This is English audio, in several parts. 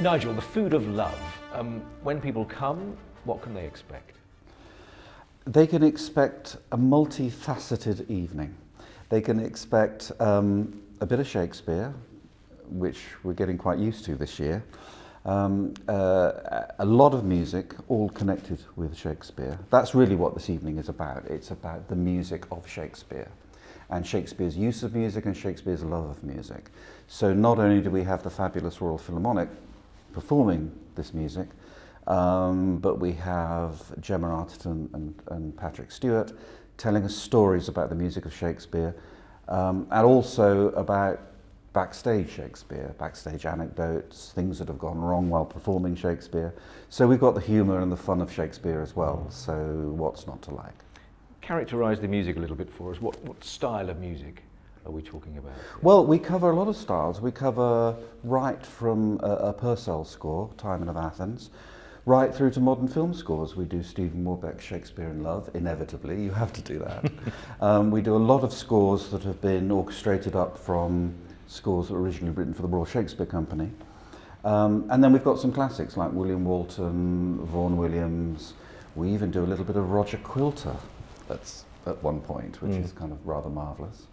Nigel, the food of love. When people come, what can they expect? They can expect a multifaceted evening. They can expect a bit of Shakespeare, which we're getting quite used to this year. A lot of music, all connected with Shakespeare. That's really what this evening is about. It's about the music of Shakespeare and Shakespeare's use of music and Shakespeare's love of music. So not only do we have the fabulous Royal Philharmonic performing this music, but we have Gemma Arterton and Patrick Stewart telling us stories about the music of Shakespeare, and also about backstage Shakespeare, backstage anecdotes, things that have gone wrong while performing Shakespeare. So we've got the humour and the fun of Shakespeare as well, so what's not to like? Characterise the music a little bit for us. What style of music are we talking about? Well, we cover a lot of styles. We cover right from a Purcell score, Timon of Athens, right through to modern film scores. We do Stephen Warbeck's Shakespeare in Love, inevitably, you have to do that. We do a lot of scores that have been orchestrated up from scores that were originally written for the Royal Shakespeare Company. And then we've got some classics like William Walton, Vaughan Williams. We even do a little bit of Roger Quilter at one point, which is kind of rather marvellous.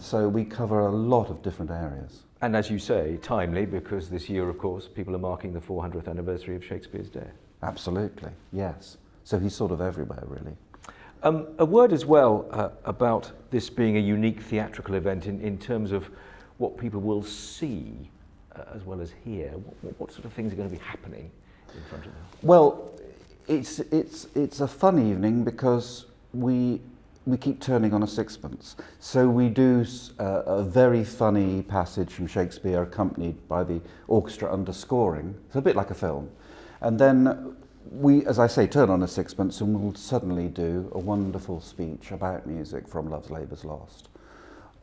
So we cover a lot of different areas. And as you say, timely, because this year, of course, people are marking the 400th anniversary of Shakespeare's death. Absolutely, yes. So he's sort of everywhere, really. A word as well about this being a unique theatrical event in terms of what people will see as well as hear. What sort of things are going to be happening in front of them? Well, it's a fun evening because we keep turning on a sixpence. So we do a very funny passage from Shakespeare accompanied by the orchestra underscoring. It's a bit like a film. And then we, as I say, turn on a sixpence and we'll suddenly do a wonderful speech about music from Love's Labour's Lost.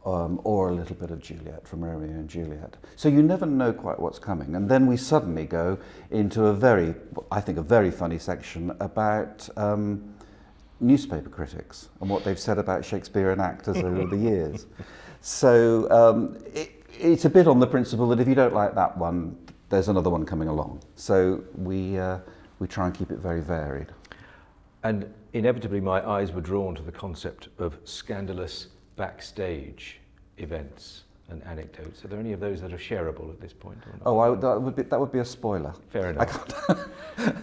Or a little bit of Juliet from Romeo and Juliet. So you never know quite what's coming. And then we suddenly go into I think a very funny section about newspaper critics and what they've said about Shakespearean actors over the years. So it's a bit on the principle that if you don't like that one, there's another one coming along. So we try and keep it very varied. And inevitably my eyes were drawn to the concept of scandalous backstage events and anecdotes. Are there any of those that are shareable at this point? Or not? Oh, that would be a spoiler. Fair enough.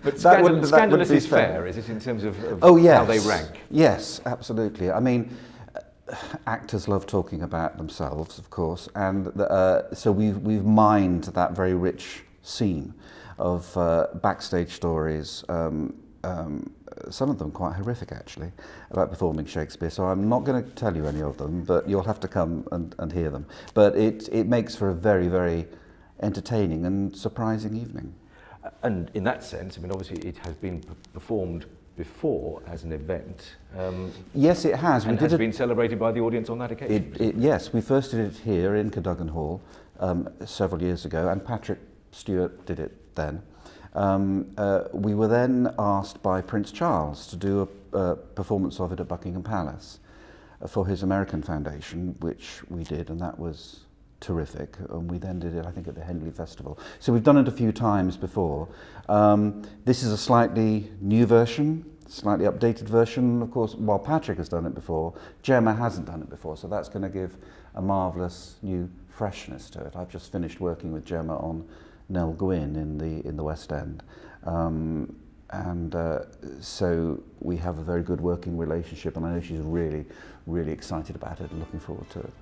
But scandalous is fair, is it, in terms of yes. How they rank? Yes, absolutely. I mean, actors love talking about themselves, of course, and so we've mined that very rich scene of backstage stories. Some of them quite horrific, actually, about performing Shakespeare. So I'm not going to tell you any of them, but you'll have to come and hear them. But it makes for a very, very entertaining and surprising evening. And in that sense, I mean, obviously it has been performed before as an event. Yes, it has. And has been celebrated by the audience on that occasion. Yes, we first did it here in Cadogan Hall several years ago, and Patrick Stewart did it then. We were then asked by Prince Charles to do a performance of it at Buckingham Palace for his American Foundation, which we did, and that was terrific. And we then did it, I think, at the Henley Festival. So we've done it a few times before. This is a slightly new version, slightly updated version. Of course, while Patrick has done it before, Gemma hasn't done it before, so that's going to give a marvellous new freshness to it. I've just finished working with Gemma on Nell Gwyn in the West End, so we have a very good working relationship, and I know she's really, really excited about it and looking forward to it.